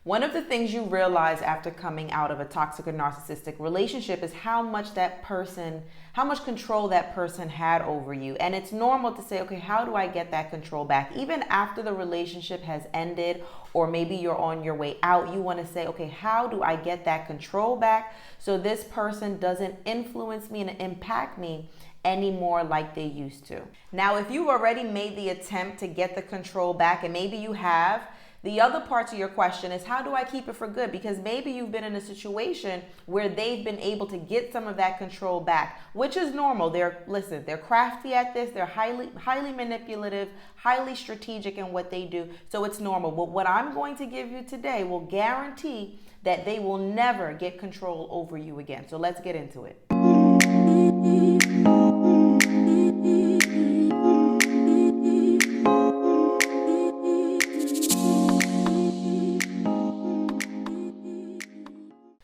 One of the things you realize after coming out of a toxic or narcissistic relationship is how much control that person had over you. And it's normal to say, okay, how do I get that control back? Even after the relationship has ended, or maybe you're on your way out, you want to say, okay, how do I get that control back so this person doesn't influence me and impact me anymore like they used to? Now, if you've already made the attempt to get the control back, and maybe you have, the other part to your question is, how do I keep it for good? Because maybe you've been in a situation where they've been able to get some of that control back, which is normal. They're crafty at this. They're highly manipulative, highly strategic in what they do. So it's normal. But what I'm going to give you today will guarantee that they will never get control over you again. So let's get into it.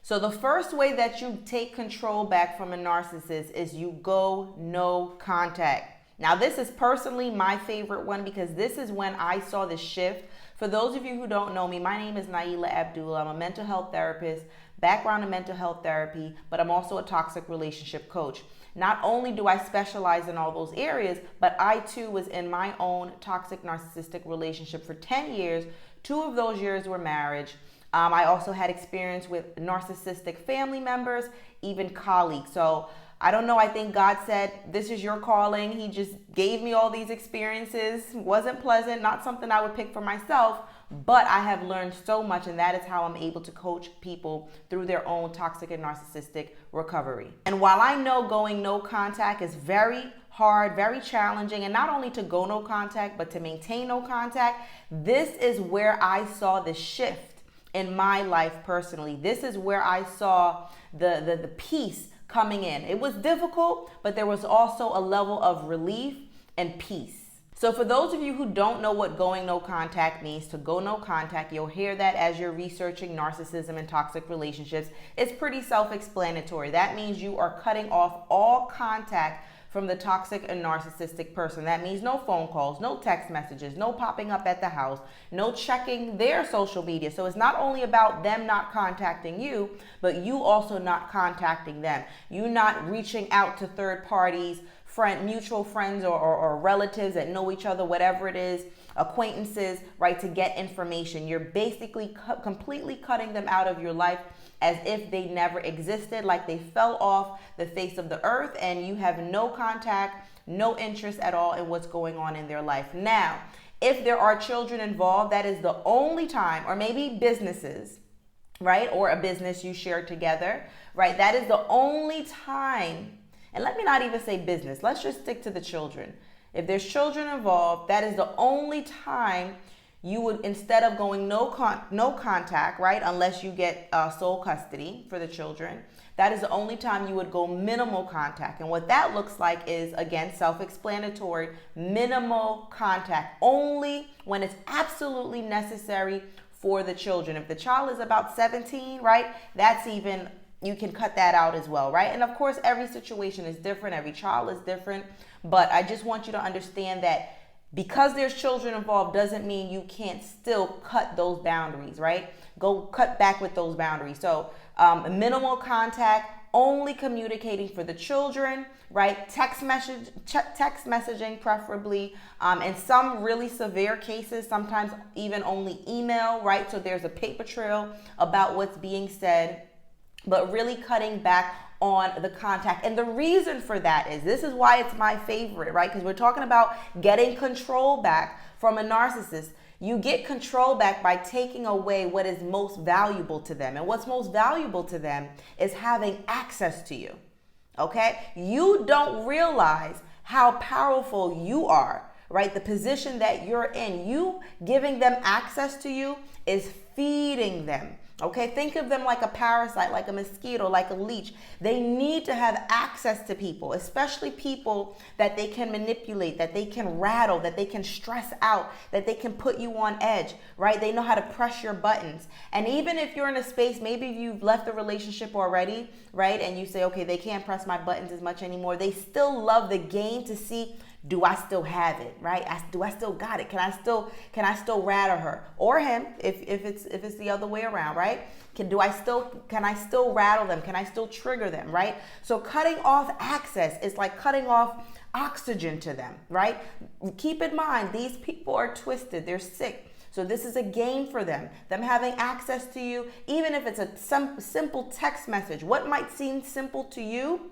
So the first way that you take control back from a narcissist is you go no contact. Now, this is personally my favorite one because this is when I saw the shift. For those of you who don't know me, my name is Nailah Abdullah. I'm a mental health therapist, background in mental health therapy, but I'm also a toxic relationship coach. Not only do I specialize in all those areas, but I too was in my own toxic narcissistic relationship for 10 years. 2 of those years were marriage. I also had experience with narcissistic family members, even colleagues. So I don't know, I think God said, this is your calling. He just gave me all these experiences. Wasn't pleasant, not something I would pick for myself, but I have learned so much, and that is how I'm able to coach people through their own toxic and narcissistic recovery. And while I know going no contact is very hard, very challenging, and not only to go no contact, but to maintain no contact, this is where I saw the shift in my life personally. This is where I saw the peace coming in. It was difficult, but there was also a level of relief and peace. So for those of you who don't know what going no contact means, to go no contact, you'll hear that as you're researching narcissism and toxic relationships. It's pretty self-explanatory. That means you are cutting off all contact from the toxic and narcissistic person. That means no phone calls, no text messages, no popping up at the house, no checking their social media. So it's not only about them not contacting you, but you also not contacting them. You not reaching out to third parties, mutual friends or relatives that know each other, whatever it is, acquaintances, right, to get information. You're basically completely cutting them out of your life as if they never existed, like they fell off the face of the earth, and you have no contact, no interest at all in what's going on in their life. Now, if there are children involved, that is the only time, or maybe businesses, right, or a business you share together, right, that is the only time. And let me not even say business. Let's just stick to the children. If there's children involved, that is the only time you would, instead of going no contact, right, unless you get sole custody for the children, that is the only time you would go minimal contact. And what that looks like is, again, self-explanatory, minimal contact, only when it's absolutely necessary for the children. If the child is about 17, right, that's even, you can cut that out as well, right? And of course, every situation is different. Every child is different. But I just want you to understand that because there's children involved doesn't mean you can't still cut those boundaries, right? Go cut back with those boundaries. So minimal contact, only communicating for the children, right? Text messaging preferably. In some really severe cases, sometimes even only email, right? So there's a paper trail about what's being said, but really cutting back on the contact. And the reason for that is, this is why it's my favorite, right? Because we're talking about getting control back from a narcissist. You get control back by taking away what is most valuable to them. And what's most valuable to them is having access to you, okay? You don't realize how powerful you are, right? The position that you're in, you giving them access to you is feeding them. Okay, think of them like a parasite, like a mosquito, like a leech. They need to have access to people, especially people that they can manipulate, that they can rattle, that they can stress out, that they can put you on edge, right? They know how to press your buttons. And even if you're in a space, maybe you've left the relationship already, right? And you say, okay, they can't press my buttons as much anymore. They still love the game to see, do I still have it, right? Do I still got it? Can I still rattle her or him if it's the other way around, right? Can I still rattle them? Can I still trigger them, right? So cutting off access is like cutting off oxygen to them, right? Keep in mind, these people are twisted, they're sick. So this is a game for them. Them having access to you, even if it's some simple text message, what might seem simple to you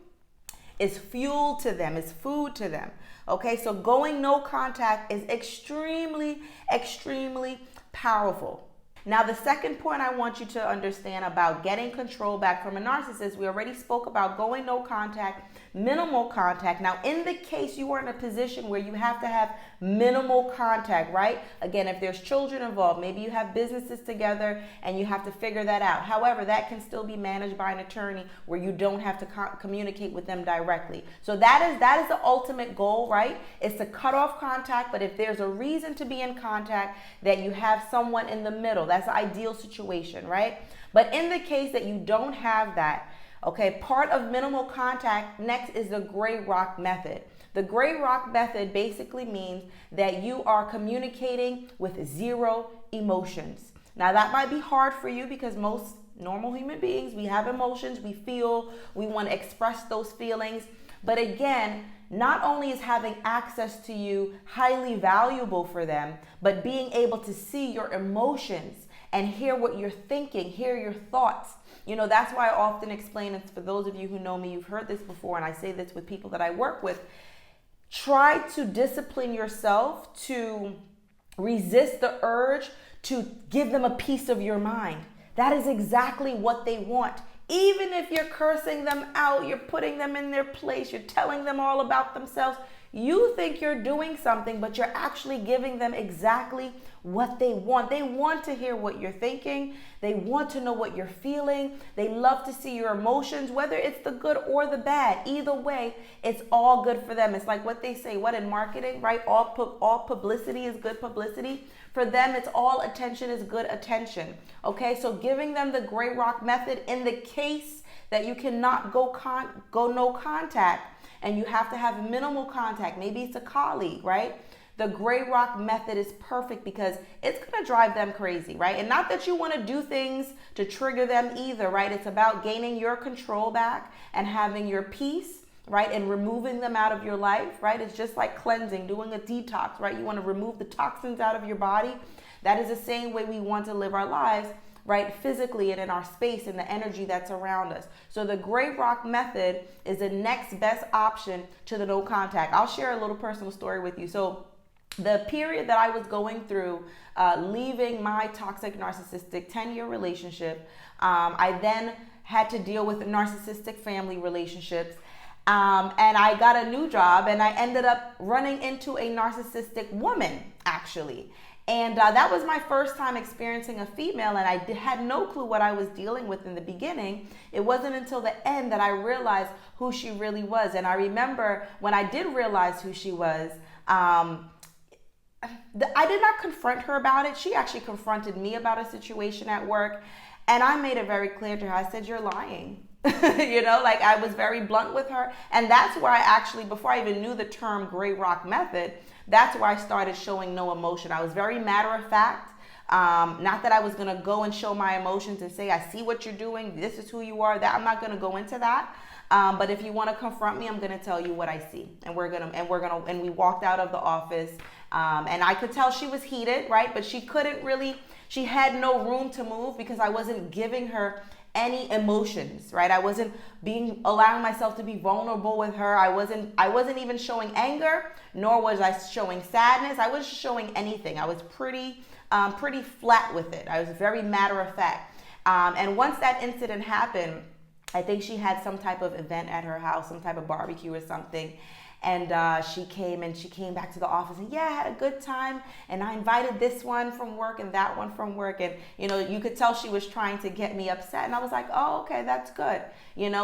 is fuel to them, is food to them. Okay, so going no contact is extremely, extremely powerful. Now, the second point I want you to understand about getting control back from a narcissist, we already spoke about going no contact, minimal contact. Now, in the case you are in a position where you have to have minimal contact, right? Again, if there's children involved, maybe you have businesses together and you have to figure that out. However, that can still be managed by an attorney where you don't have to communicate with them directly. So that is the ultimate goal, right? Is to cut off contact, but if there's a reason to be in contact, that you have someone in the middle. That's the ideal situation, right? But in the case that you don't have that, okay, part of minimal contact next is the gray rock method. The gray rock method basically means that you are communicating with zero emotions. Now that might be hard for you because most normal human beings, we have emotions, we feel, we want to express those feelings. But again, not only is having access to you highly valuable for them, but being able to see your emotions and hear what you're thinking, hear your thoughts. You know, that's why I often explain, and for those of you who know me, you've heard this before, and I say this with people that I work with, try to discipline yourself to resist the urge to give them a piece of your mind. That is exactly what they want. Even if you're cursing them out, you're putting them in their place, you're telling them all about themselves, you think you're doing something, but you're actually giving them exactly what they want. They want to hear what you're thinking. They want to know what you're feeling. They love to see your emotions, whether it's the good or the bad. Either way, it's all good for them. It's like what they say, what in marketing, right? All publicity is good publicity. For them, it's all attention is good attention. Okay, so giving them the gray rock method in the case that you cannot go no contact, and you have to have minimal contact. Maybe it's a colleague, right? The gray rock method is perfect because it's going to drive them crazy, right? And not that you want to do things to trigger them either, right? It's about gaining your control back and having your peace, right? And removing them out of your life, right? It's just like cleansing, doing a detox, right? You want to remove the toxins out of your body. That is the same way we want to live our lives, right? Physically and in our space and the energy that's around us. So the gray rock method is the next best option to the no contact. I'll share a little personal story with you. So the period that I was going through, leaving my toxic narcissistic 10-year relationship, I then had to deal with narcissistic family relationships. And I got a new job and I ended up running into a narcissistic woman, actually. And that was my first time experiencing a female, and I had no clue what I was dealing with in the beginning. It wasn't until the end that I realized who she really was. And I remember when I did realize who she was, I did not confront her about it. She actually confronted me about a situation at work, and I made it very clear to her. I said, "You're lying." You know, like I was very blunt with her. And that's where I actually, before I even knew the term gray rock method, that's where I started showing no emotion. I was very matter of fact. Not that I was going to go and show my emotions and say, I see what you're doing. This is who you are. That I'm not going to go into that. But if you want to confront me, I'm going to tell you what I see. And we walked out of the office. And I could tell she was heated, right? But she had no room to move because I wasn't giving her any emotions, right? I wasn't allowing myself to be vulnerable with her. I wasn't even showing anger, nor was I showing sadness. I wasn't showing anything. I was pretty flat with it. I was very matter of fact. And once that incident happened, I think she had some type of event at her house, some type of barbecue or something. And she came back to the office and I had a good time. And I invited this one from work and that one from work. And, you could tell she was trying to get me upset. And I was like, oh, okay, that's good.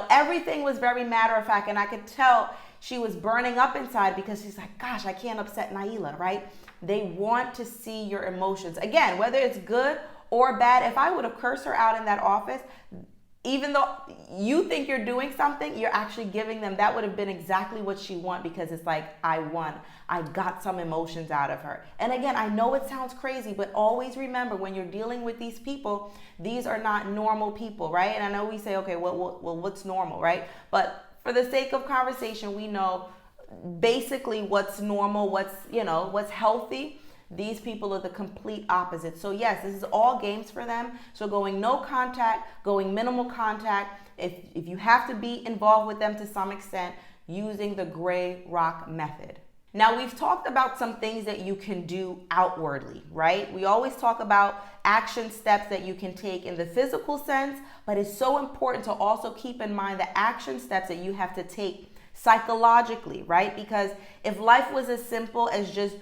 Everything was very matter of fact. And I could tell she was burning up inside because she's like, gosh, I can't upset Nailah, right? They want to see your emotions. Again, whether it's good or bad, if I would have cursed her out in that office, even though you think you're doing something, you're actually giving them, that would have been exactly what she want, because it's like, I won. I got some emotions out of her. And again, I know it sounds crazy, but always remember, when you're dealing with these people, these are not normal people, right? And I know we say, okay, well, what's normal, right? But for the sake of conversation, we know basically what's normal, what's healthy. These people are the complete opposite. So yes, this is all games for them. So going no contact, going minimal contact, if you have to be involved with them to some extent, using the gray rock method. Now, we've talked about some things that you can do outwardly, right? We always talk about action steps that you can take in the physical sense, but it's so important to also keep in mind the action steps that you have to take psychologically, right? Because if life was as simple as just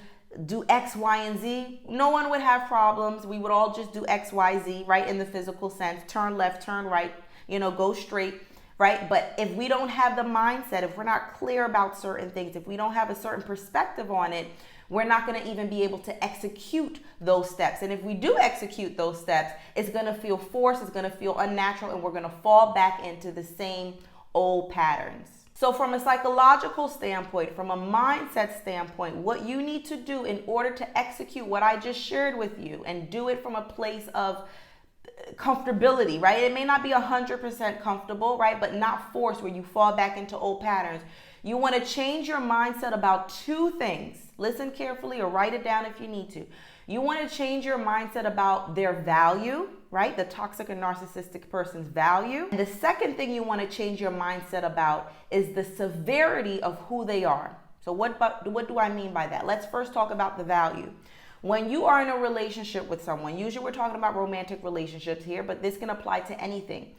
do X, Y, and Z, no one would have problems. We would all just do X, Y, Z, right? In the physical sense, turn left, turn right, go straight, right? But if we don't have the mindset, if we're not clear about certain things, if we don't have a certain perspective on it, we're not going to even be able to execute those steps. And if we do execute those steps, it's going to feel forced, it's going to feel unnatural, and we're going to fall back into the same old patterns. So from a psychological standpoint, from a mindset standpoint, what you need to do in order to execute what I just shared with you, and do it from a place of comfortability, right? It may not be 100% comfortable, right? But not forced, where you fall back into old patterns. You want to change your mindset about two things. Listen carefully, or write it down if you need to. You want to change your mindset about their value, right? The toxic and narcissistic person's value. And the second thing you want to change your mindset about is the severity of who they are. So what do I mean by that? Let's first talk about the value. When you are in a relationship with someone, usually we're talking about romantic relationships here, but this can apply to anything.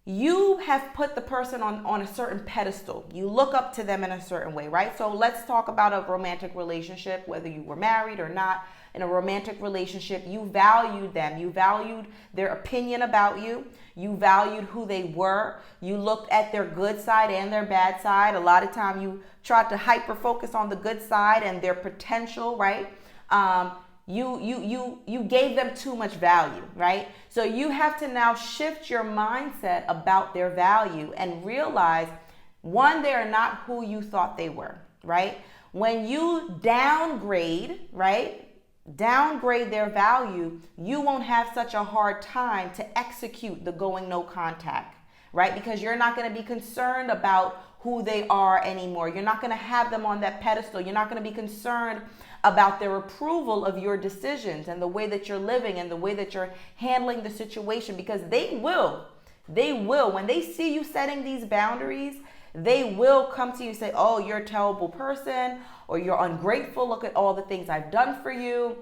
You have put the person on a certain pedestal. You look up to them in a certain way, right? So let's talk about a romantic relationship, whether you were married or not. In a romantic relationship, you valued them. You valued their opinion about you. You valued who they were. You looked at their good side and their bad side. A lot of time you tried to hyper focus on the good side and their potential, right? You gave them too much value, right? So you have to now shift your mindset about their value and realize, one, they are not who you thought they were, right? When you downgrade, right? Downgrade their value, you won't have such a hard time to execute the going no contact, right? Because you're not going to be concerned about who they are anymore. You're not going to have them on that pedestal. You're not going to be concerned about their approval of your decisions and the way that you're living and the way that you're handling the situation, because they will, when they see you setting these boundaries, they will come to you and say, oh, you're a terrible person, or you're ungrateful. Look at all the things I've done for you,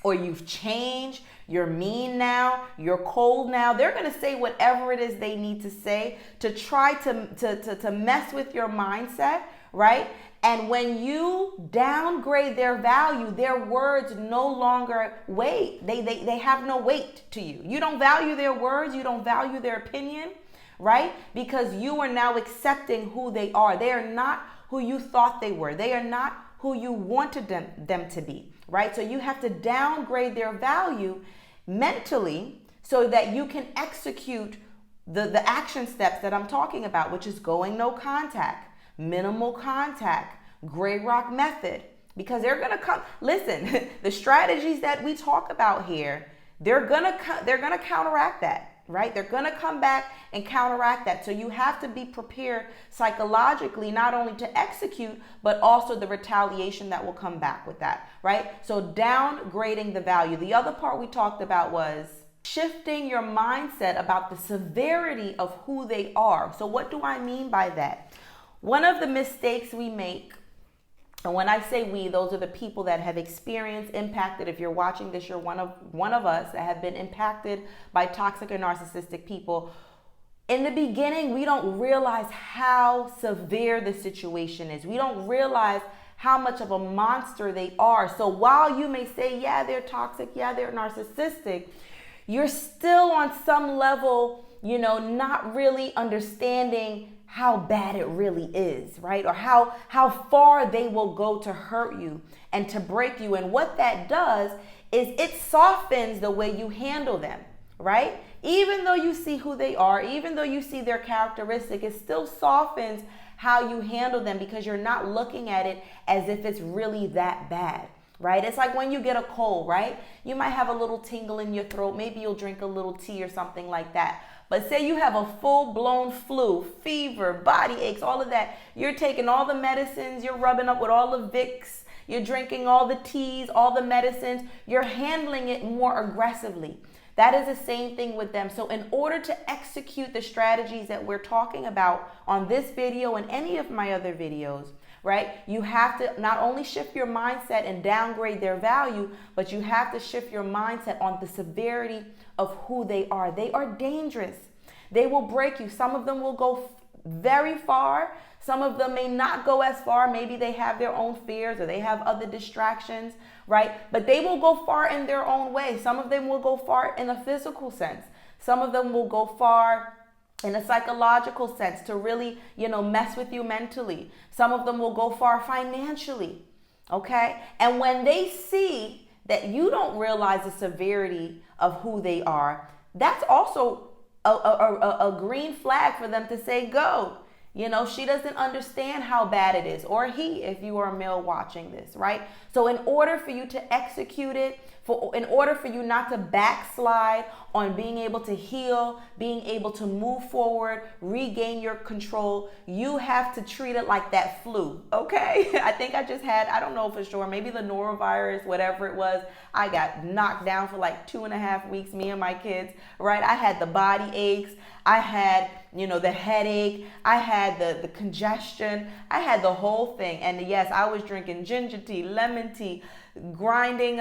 or you've changed. You're mean now. You're cold now. They're going to say whatever it is they need to say to try to mess with your mindset, right? And when you downgrade their value, their words no longer weight. They have no weight to you. You don't value their words. You don't value their opinion, right? Because you are now accepting who they are. They are not who you thought they were. They are not who you wanted them to be, right? So you have to downgrade their value mentally so that you can execute the action steps that I'm talking about, which is going no contact, minimal contact, gray rock method. Because they're going to come, listen, the strategies that we talk about here, they're going to counteract that. Right? They're going to come back and counteract that. So you have to be prepared psychologically, not only to execute, but also the retaliation that will come back with that. Right? So downgrading the value. The other part we talked about was shifting your mindset about the severity of who they are. So what do I mean by that? One of the mistakes we make, and when I say we, those are the people that have experienced, impacted. If you're watching this, you're one of us that have been impacted by toxic and narcissistic people. In the beginning, we don't realize how severe the situation is. We don't realize how much of a monster they are. So while you may say, yeah, they're toxic, yeah, they're narcissistic, you're still on some level, not really understanding how bad it really is, right? Or how far they will go to hurt you and to break you. And what that does is it softens the way you handle them, right? Even though you see who they are, even though you see their characteristic, it still softens how you handle them because you're not looking at it as if it's really that bad, right? It's like when you get a cold, right? You might have a little tingle in your throat. Maybe you'll drink a little tea or something like that. But say you have a full-blown flu, fever, body aches, all of that. You're taking all the medicines, you're rubbing up with all the Vicks, you're drinking all the teas, all the medicines. You're handling it more aggressively. That is the same thing with them. So in order to execute the strategies that we're talking about on this video and any of my other videos, right? You have to not only shift your mindset and downgrade their value, but you have to shift your mindset on the severity of who they are. They are dangerous. They will break you. Some of them will go very far. Some of them may not go as far. Maybe they have their own fears or they have other distractions, right? But they will go far in their own way. Some of them will go far in a physical sense. Some of them will go far in a psychological sense to really, mess with you mentally. Some of them will go far financially, okay? And when they see that you don't realize the severity of who they are, that's also a green flag for them to say, go. She doesn't understand how bad it is, or he, if you are a male watching this, right? So in order for you to execute it, in order for you not to backslide on being able to heal, being able to move forward, regain your control, you have to treat it like that flu, okay? I think I just had, I don't know for sure, maybe the norovirus, whatever it was. I got knocked down for like 2.5 weeks, me and my kids, right? I had the body aches. I had, the headache. I had the congestion. I had the whole thing. And yes, I was drinking ginger tea, lemon tea, grinding,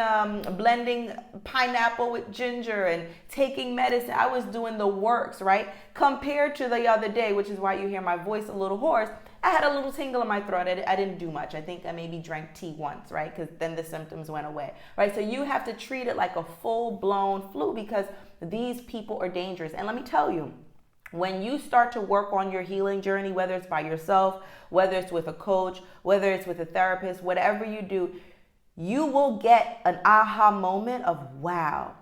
blending pineapple with ginger and taking medicine. I was doing the works, right? Compared to the other day, which is why you hear my voice a little hoarse. I had a little tingle in my throat. I didn't do much. I think I maybe drank tea once, right? Because then the symptoms went away, right? So you have to treat it like a full-blown flu because these people are dangerous. And let me tell you, when you start to work on your healing journey, whether it's by yourself, whether it's with a coach, whether it's with a therapist, whatever you do, you will get an aha moment of, wow,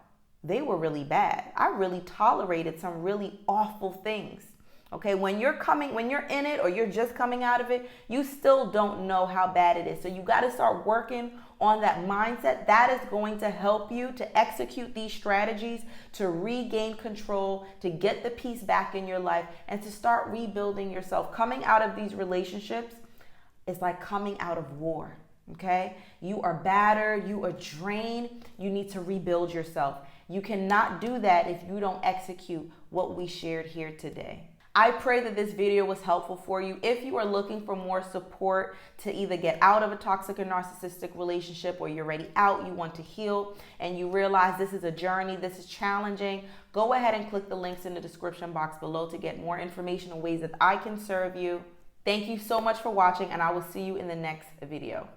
they were really bad. I really tolerated some really awful things. Okay, when you're in it or you're just coming out of it, you still don't know how bad it is. So you got to start working on that mindset. That is going to help you to execute these strategies, to regain control, to get the peace back in your life, and to start rebuilding yourself. Coming out of these relationships is like coming out of war. Okay, you are battered, you are drained, you need to rebuild yourself. You cannot do that if you don't execute what we shared here today. I pray that this video was helpful for you. If you are looking for more support to either get out of a toxic or narcissistic relationship, or you're already out, you want to heal, and you realize this is a journey, this is challenging, go ahead and click the links in the description box below to get more information on ways that I can serve you. Thank you so much for watching, and I will see you in the next video.